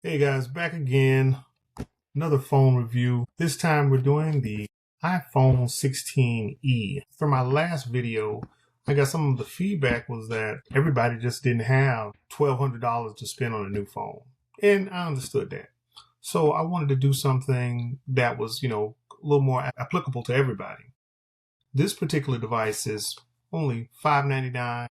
Hey guys, back again. Another phone review. This time we're doing the iPhone 16e. For my last video, I got some of the feedback was that everybody just didn't have $1,200 to spend on a new phone. And I understood that. So I wanted to do something that was, a little more applicable to everybody. This particular device is only $599,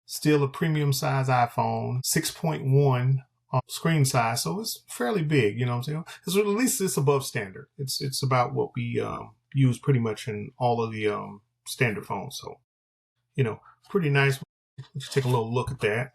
still a premium size iPhone, 6.1 screen size, so it's fairly big. You know what I'm saying? It's, at least it's above standard. It's about what we use pretty much in all of the standard phones. So pretty nice. Let's take a little look at that.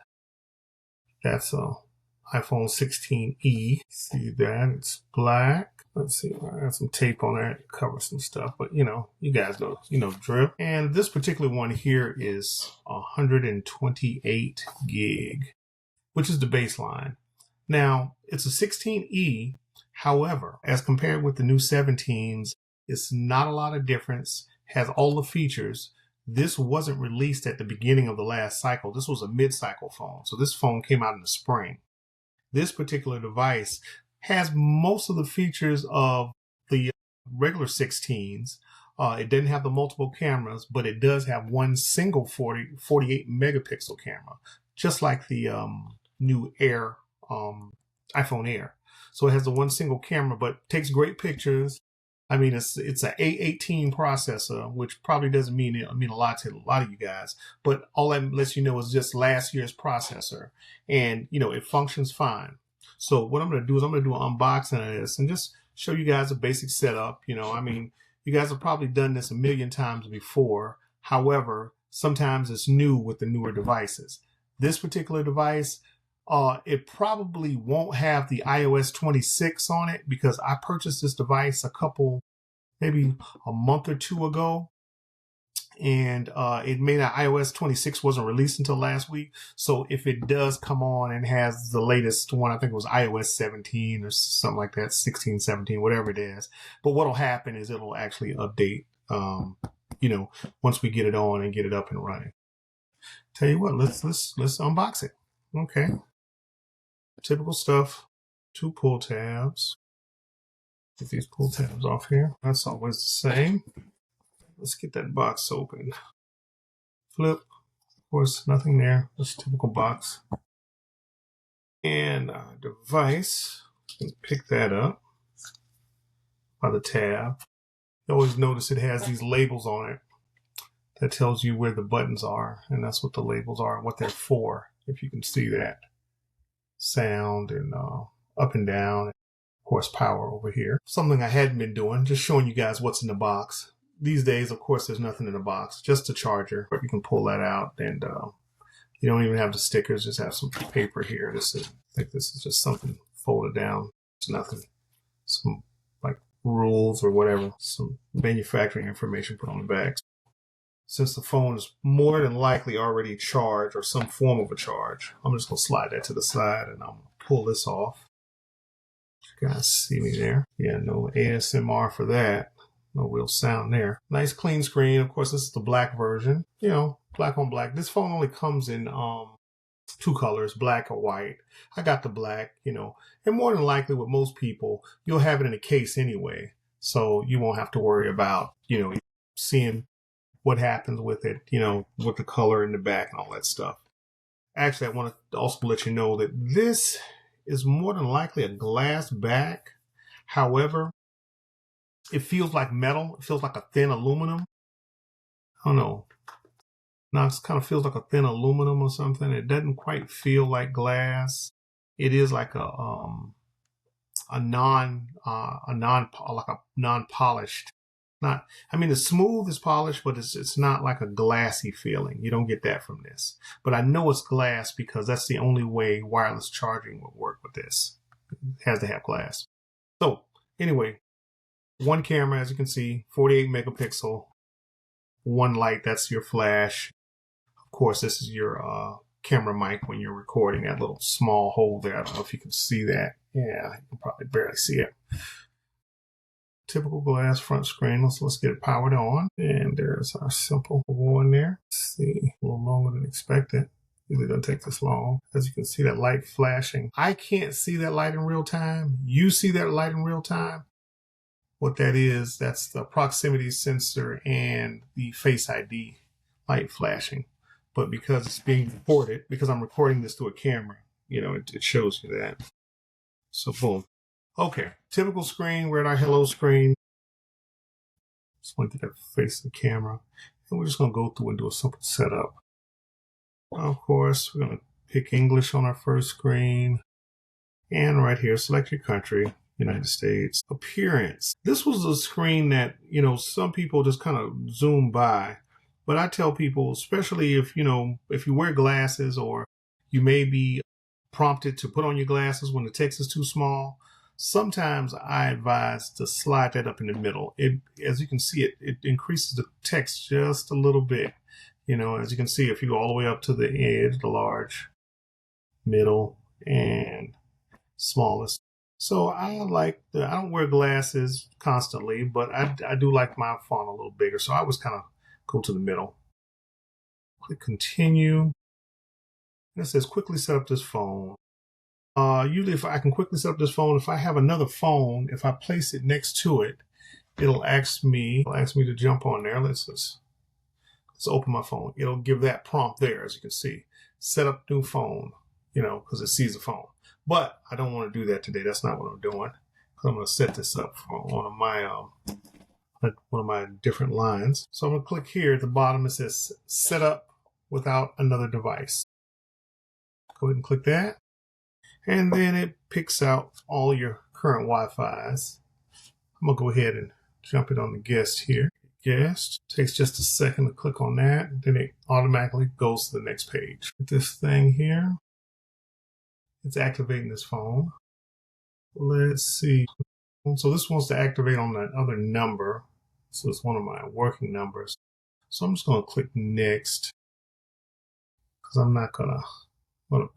That's iPhone 16e. See that? It's black. Let's see. I got some tape on there to cover some stuff, but you guys know, drill. And this particular one here is 128 gig, which is the baseline. Now, it's a 16e. However, as compared with the new 17s, it's not a lot of difference. Has all the features. This wasn't released at the beginning of the last cycle. This was a mid-cycle phone. So this phone came out in the spring. This particular device has most of the features of the regular 16s. It didn't have the multiple cameras, but it does have one single 48 megapixel camera, just like the new Air, iPhone Air. So it has the one single camera, but takes great pictures. I mean, it's an A18 processor, which probably doesn't mean a lot to a lot of you guys, but all that lets you know is just last year's processor, and it functions fine. So what I'm going to do is I'm going to do an unboxing of this and just show you guys a basic setup. I mean, you guys have probably done this a million times before. However, sometimes it's new with the newer devices. This particular device, it probably won't have the iOS 26 on it because I purchased this device maybe a month or two ago. And it may not, iOS 26 wasn't released until last week. So if it does come on and has the latest one, I think it was iOS 17 or something like that, 16, 17, whatever it is. But what'll happen is it'll actually update, once we get it on and get it up and running. Tell you what, let's unbox it. Okay. Typical stuff. 2 pull tabs. Get these pull tabs off here. That's always the same. Let's get that box open. Flip. Of course, nothing there. Just typical box. And device. You can pick that up by the tab. You always notice it has these labels on it that tells you where the buttons are, and that's what the labels are and what they're for, if you can see that. Sound and up and down. Of course, power over here. Something I hadn't been doing, just showing you guys what's in the box. These days, of course, there's nothing in the box, just a charger. You can pull that out, and you don't even have the stickers, just have some paper here. I think this is just something folded down. It's nothing. Some like rules or whatever, some manufacturing information put on the back. Since the phone is more than likely already charged or some form of a charge, I'm just going to slide that to the side and I'm going to pull this off. You guys see me there? Yeah, no ASMR for that. No real sound there. Nice clean screen. Of course, this is the black version. Black on black. This phone only comes in 2 colors, black or white. I got the black, and more than likely with most people, you'll have it in a case anyway. So you won't have to worry about, seeing what happens with it, with the color in the back and all that stuff. Actually, I want to also let you know that this is more than likely a glass back. However, it feels like metal. It feels like a thin aluminum. I don't know. Now it kind of feels like a thin aluminum or something. It doesn't quite feel like glass. It is like a non-polished. The smooth is polished, but it's not like a glassy feeling. You don't get that from this. But I know it's glass because that's the only way wireless charging would work with this. It has to have glass. So anyway, 1 camera, as you can see, 48 megapixel, 1 light, that's your flash. Of course, this is your camera mic when you're recording, that little small hole there. I don't know if you can see that. Yeah, you can probably barely see it. Typical glass front screen. Let's get it powered on. And there's our simple one there. Let's see, a little longer than expected. Is it going to take this long? As you can see that light flashing. I can't see that light in real time. You see that light in real time? What that is, that's the proximity sensor and the Face ID light flashing. But because it's being recorded, because I'm recording this through a camera, you know, it shows you that. So boom. Okay, typical screen. We're at our hello screen. Just point to that face of the camera. And we're just going to go through and do a simple setup. Of course, we're going to pick English on our first screen. And right here, select your country, United States. Appearance. This was a screen that, you know, some people just kind of zoom by. But I tell people, especially if, you know, if you wear glasses or you may be prompted to put on your glasses when the text is too small, sometimes I advise to slide that up in the middle. As you can see, it increases the text just a little bit. You know, as you can see, if you go all the way up to the edge, the large, middle, and smallest. So I don't wear glasses constantly, but I do like my font a little bigger. So I always kind of go to the middle. Click continue. And it says quickly set up this phone. Usually if I can quickly set up this phone, if I have another phone, if I place it next to it, it'll ask me to jump on there. Let's open my phone. It'll give that prompt there, as you can see. Set up new phone, you know, because it sees the phone. But I don't want to do that today. That's not what I'm doing. I'm going to set this up for one of my different lines. So I'm going to click here at the bottom. It says set up without another device. Go ahead and click that. And then it picks out all your current Wi-Fi's. I'm going to go ahead and jump it on the guest here. Guest. Takes just a second to click on that. Then it automatically goes to the next page. This thing here, it's activating this phone. Let's see. So this wants to activate on that other number. So it's one of my working numbers. So I'm just going to click next because I'm not going to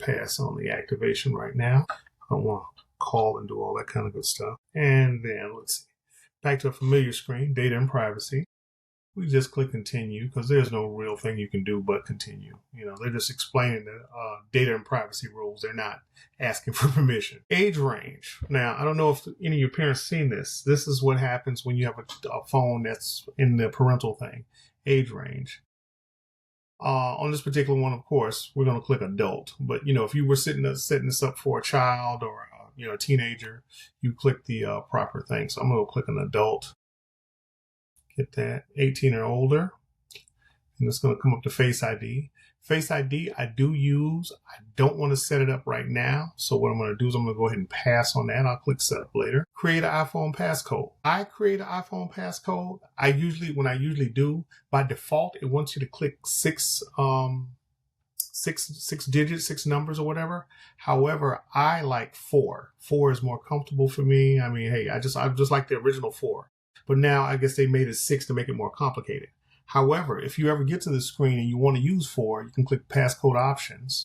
pass on the activation right now. I don't want to call and do all that kind of good stuff. And then let's see. Back to a familiar screen, data and privacy. We just click continue because there's no real thing you can do but continue. You know, they're just explaining the data and privacy rules. They're not asking for permission. Age range. Now, I don't know if any of your parents seen this. This is what happens when you have a phone that's in the parental thing. Age range. On this particular one, of course, we're going to click adult. But, you know, if you were setting this up for a child or, a teenager, you click the proper thing. So I'm going to click an adult. Get that 18 or older. And it's going to come up to Face ID. Face ID, I do use. I don't want to set it up right now. So what I'm going to do is I'm going to go ahead and pass on that. I'll click set up later. Create an iPhone passcode. I create an iPhone passcode. When I usually do, by default, it wants you to click six digits, 6 numbers or whatever. However, I like 4. 4 is more comfortable for me. I mean, hey, I just like the original 4. But now I guess they made it 6 to make it more complicated. However, if you ever get to the screen and you want to use 4, you can click passcode options.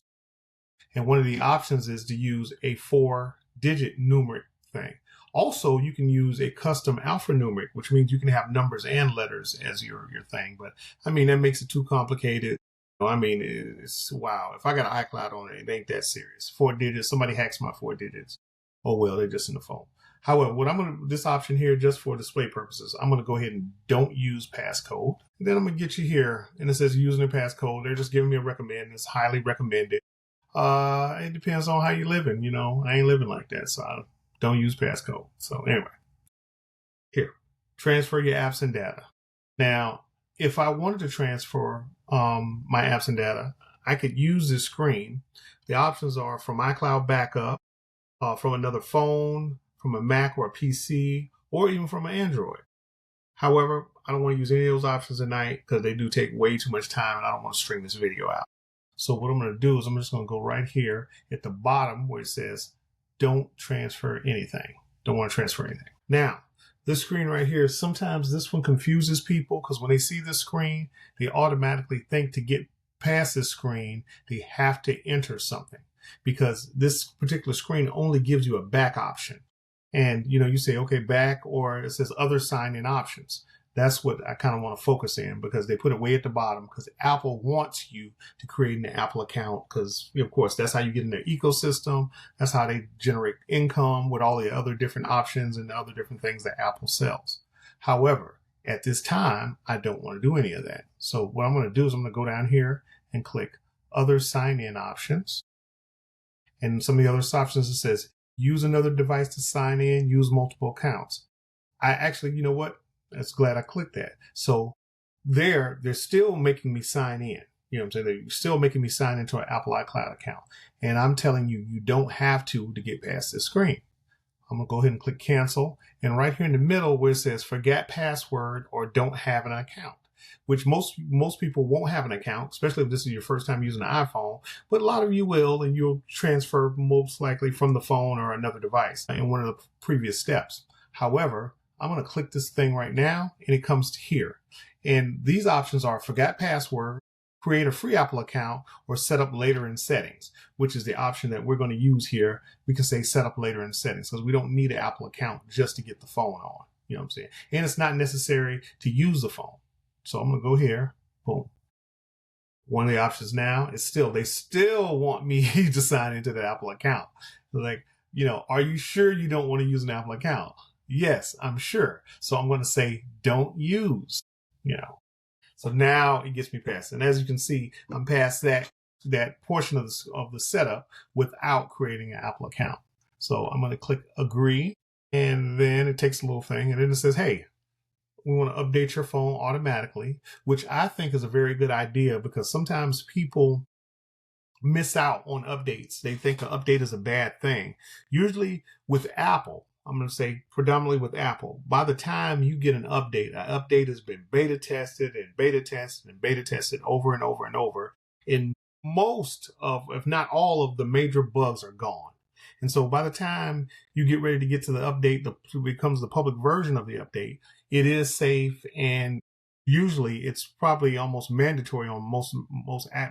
And one of the options is to use a 4-digit numeric thing. Also, you can use a custom alphanumeric, which means you can have numbers and letters as your thing. But I mean, that makes it too complicated. I mean, it's wow. If I got an iCloud on it, it ain't that serious. 4 digits, somebody hacks my 4 digits. Oh, well, they're just in the phone. However, this option here, just for display purposes, I'm going to go ahead and don't use passcode. And then I'm going to get you here, and it says using a passcode. They're just giving me a recommend. It's highly recommended. It depends on how you're living. You know, I ain't living like that, so I don't use passcode. So anyway, here, transfer your apps and data. Now, if I wanted to transfer my apps and data, I could use this screen. The options are from iCloud backup, from another phone, from a Mac or a PC, or even from an Android. However, I don't want to use any of those options tonight because they do take way too much time and I don't want to stream this video out. So what I'm going to do is I'm just going to go right here at the bottom where it says, don't transfer anything. Don't want to transfer anything. Now, this screen right here, sometimes this one confuses people because when they see this screen, they automatically think to get past this screen, they have to enter something because this particular screen only gives you a back option. And, you know, you say, okay, back, or it says other sign-in options. That's what I kind of want to focus in, because they put it way at the bottom, because Apple wants you to create an Apple account, because of course that's how you get in their ecosystem. That's how they generate income with all the other different options and the other different things that Apple sells. However, at this time, I don't want to do any of that. So what I'm going to do is I'm going to go down here and click other sign-in options. And some of the other options, it says use another device to sign in, use multiple accounts. I actually, you know what? That's glad I clicked that. So they're still making me sign in. You know what I'm saying? They're still making me sign into an Apple iCloud account. And I'm telling you, you don't have to get past this screen. I'm going to go ahead and click cancel. And right here in the middle where it says forget password or don't have an account, which most people won't have an account, especially if this is your first time using an iPhone, but a lot of you will, and you'll transfer most likely from the phone or another device in one of the previous steps. However, I'm going to click this thing right now, and it comes to here. And these options are forget password, create a free Apple account, or set up later in settings, which is the option that we're going to use here. We can say set up later in settings because we don't need an Apple account just to get the phone on. You know what I'm saying? And it's not necessary to use the phone. So I'm going to go here. Boom. One of the options now is they still want me to sign into the Apple account. Like, are you sure you don't want to use an Apple account? Yes, I'm sure. So I'm going to say don't use, So now it gets me past. And as you can see, I'm past that portion of the setup without creating an Apple account. So I'm going to click agree, and then it takes a little thing, and then it says, hey, we want to update your phone automatically, which I think is a very good idea, because sometimes people miss out on updates. They think an update is a bad thing. Usually with Apple, I'm going to say predominantly with Apple, by the time you get an update has been beta tested and beta tested and beta tested over and over and over. And most of, if not all of the major bugs are gone. And so by the time you get ready to get to the update, becomes the public version of the update, it is safe, and usually it's probably almost mandatory on most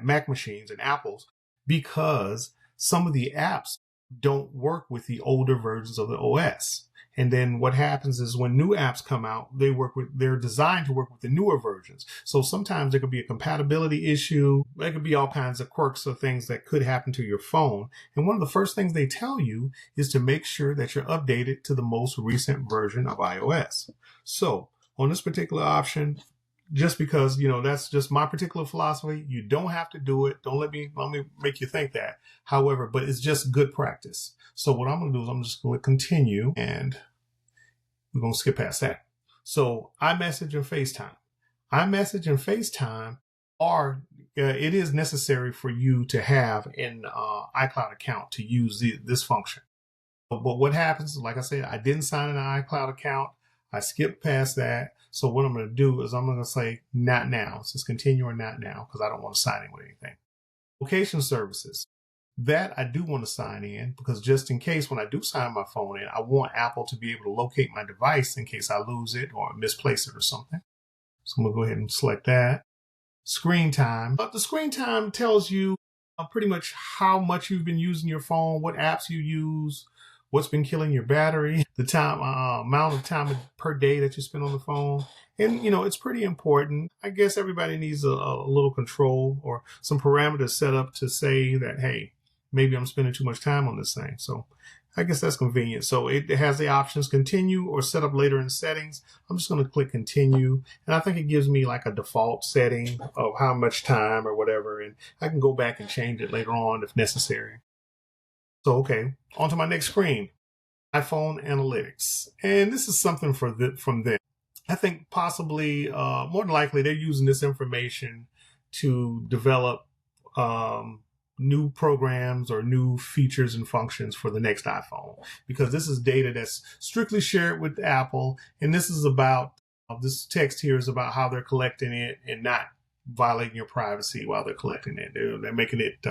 Mac machines and Apples, because some of the apps don't work with the older versions of the OS. And then what happens is when new apps come out, they're designed to work with the newer versions. So sometimes there could be a compatibility issue. There could be all kinds of quirks or things that could happen to your phone. And one of the first things they tell you is to make sure that you're updated to the most recent version of iOS. So on this particular option, just because, that's just my particular philosophy, you don't have to do it. Don't let me make you think that. However, but it's just good practice. So what I'm going to do is I'm just going to continue, and we're going to skip past that. So iMessage and FaceTime. iMessage and FaceTime it is necessary for you to have an iCloud account to use this function. But what happens, like I said, I didn't sign an iCloud account. I skipped past that. So what I'm going to do is I'm going to say not now. So it's continue or not now, because I don't want to sign in with anything. Location services. That I do want to sign in, because just in case when I do sign my phone in, I want Apple to be able to locate my device in case I lose it or misplace it or something. So I'm going to go ahead and select that. Screen time. But the screen time tells you pretty much how much you've been using your phone, what apps you use, what's been killing your battery, the time, amount of time per day that you spend on the phone. And, it's pretty important. I guess everybody needs a little control or some parameters set up to say that, hey, maybe I'm spending too much time on this thing. So I guess that's convenient. So it has the options continue or set up later in settings. I'm just going to click continue. And I think it gives me like a default setting of how much time or whatever. And I can go back and change it later on if necessary. So, okay, on to my next screen, iPhone analytics. And this is something from them. I think possibly, more than likely, they're using this information to develop new programs or new features and functions for the next iPhone, because this is data that's strictly shared with Apple. And this is about, this text here is about how they're collecting it and not violating your privacy while they're collecting it. They're making it,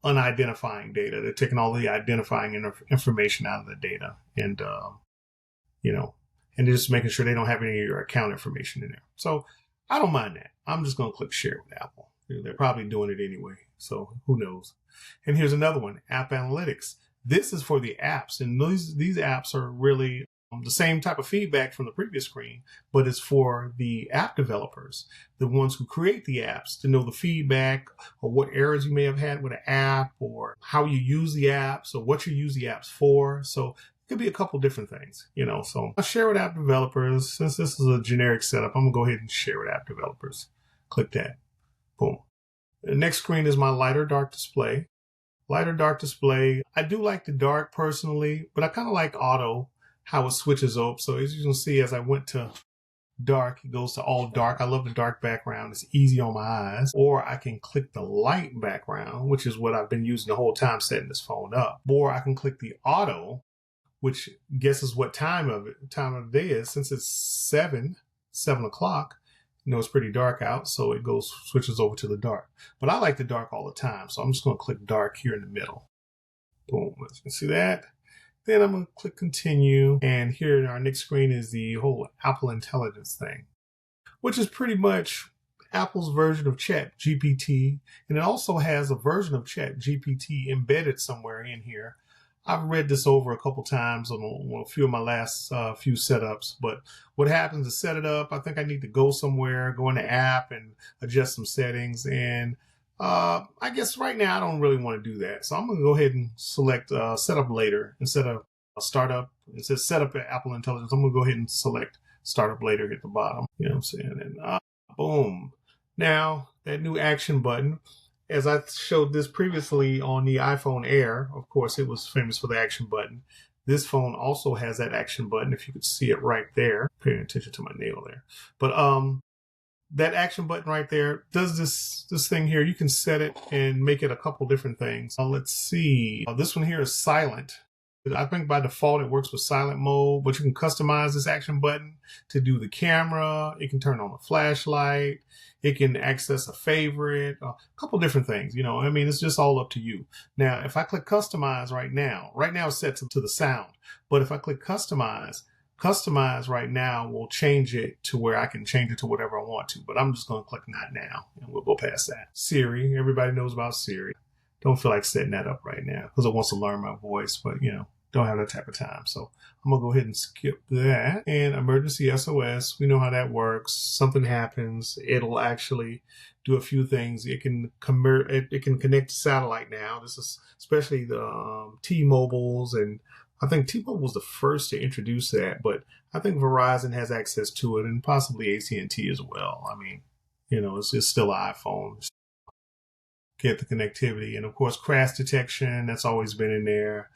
unidentifying data. They're taking all the identifying information out of the data, and and they're just making sure they don't have any of your account information in there. So I don't mind that. I'm just going to click share with Apple. They're probably doing it anyway, so who knows. And here's another one, app analytics. This is for the apps, and these apps are really the same type of feedback from the previous screen, but it's for the app developers, the ones who create the apps, to know the feedback or what errors you may have had with an app, or how you use the apps, or what you use the apps for. So it could be a couple different things, So I'll share with app developers. Since this is a generic setup, I'm gonna go ahead and share with app developers. Click that. Boom. The next screen is my lighter dark display. Lighter dark display. I do like the dark personally, but I kind of like auto, how it switches up. So as you can see, as I went to dark, it goes to all dark. I love the dark background. It's easy on my eyes. Or I can click the light background, which is what I've been using the whole time setting this phone up. Or I can click the auto, which guesses what time of the day is. Since it's 7 o'clock, it's pretty dark out, so it switches over to the dark. But I like the dark all the time, so I'm just going to click dark here in the middle. Boom, as you can see that. Then I'm going to click continue, and here in our next screen is the whole Apple Intelligence thing, which is pretty much Apple's version of Chat GPT, and it also has a version of Chat GPT embedded somewhere in here. I've read this over a couple times on a few of my last few setups, but what happens is set it up. I think I need to go somewhere, go in the app and adjust some settings. And I guess right now I don't really want to do that. So I'm going to go ahead and select setup later instead of startup. It says setup at Apple Intelligence. I'm going to go ahead and select startup later at the bottom. You know what I'm saying? And boom. Now that new action button. As I showed this previously on the iPhone Air, of course, it was famous for the action button. This phone also has that action button, if you could see it right there. Paying attention to my nail there. But that action button right there does this thing here. You can set it and make it a couple different things. Let's see. This one here is silent. I think by default it works with silent mode, but you can customize this action button to do the camera. It can turn on the flashlight. It can access a favorite, a couple different things. It's just all up to you. Now, if I click customize right now it's set to the sound. But if I click customize right now will change it to where I can change it to whatever I want to. But I'm just going to click not now, and we'll go past that. Siri, everybody knows about Siri. Don't feel like setting that up right now because it wants to learn my voice, but don't have that type of time. So I'm going to go ahead and skip that. And emergency SOS, we know how that works. Something happens, it'll actually do a few things. It can connect to satellite now. This is especially the T-Mobiles, and I think T-Mobile was the first to introduce that, but I think Verizon has access to it, and possibly AT&T as well. It's still an iPhone. Get the connectivity, and of course crash detection, that's always been in there.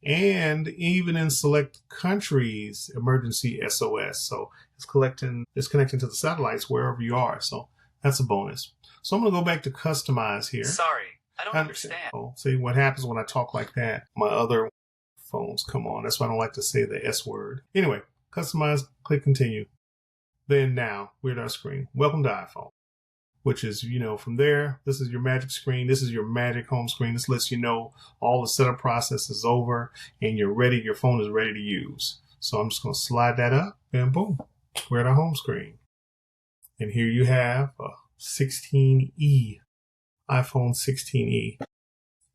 And even in select countries, emergency SOS. So it's connecting to the satellites wherever you are. So that's a bonus. So I'm going to go back to customize here. Sorry, I don't understand. Oh, see what happens when I talk like that. My other phones come on. That's why I don't like to say the S word. Anyway, customize, click continue. Then now we're at our screen. Welcome to iPhone. Which is, from there, this is your magic screen. This is your magic home screen. This lets you know all the setup process is over and you're ready. Your phone is ready to use. So I'm just going to slide that up and boom, we're at our home screen. And here you have a 16E, iPhone 16E.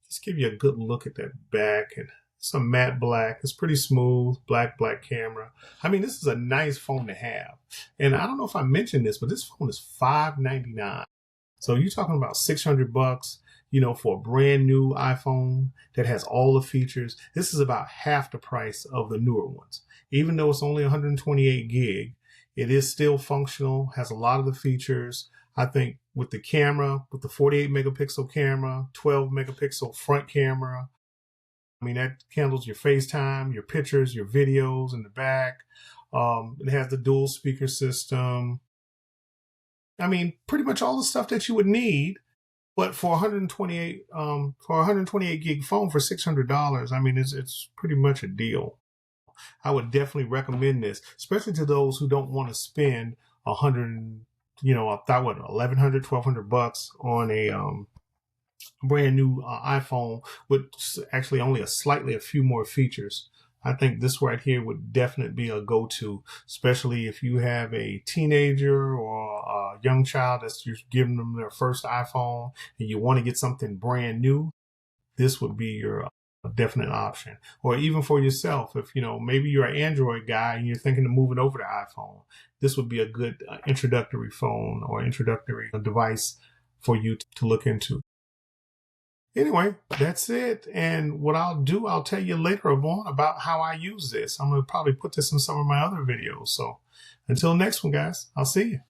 Just give you a good look at that back, and it's a matte black. It's pretty smooth, black camera. This is a nice phone to have. And I don't know if I mentioned this, but this phone is $599. So you're talking about $600, for a brand new iPhone that has all the features. This is about half the price of the newer ones. Even though it's only 128 gig, it is still functional, has a lot of the features. I think with the camera, with the 48 megapixel camera, 12 megapixel front camera, that handles your FaceTime, your pictures, your videos in the back. It has the dual speaker system. Pretty much all the stuff that you would need. But for 128 gig phone for $600, it's pretty much a deal. I would definitely recommend this, especially to those who don't want to spend $1,100, $1,200 on a brand new iPhone with actually only a few more features. I think this right here would definitely be a go-to, especially if you have a teenager or a young child that's just giving them their first iPhone and you want to get something brand new. This would be your a definite option. Or even for yourself, if maybe you're an Android guy and you're thinking of moving over to iPhone, this would be a good introductory phone or introductory device for you to look into. Anyway, that's it. And what I'll do, I'll tell you later on about how I use this. I'm going to probably put this in some of my other videos. So until next one, guys, I'll see you.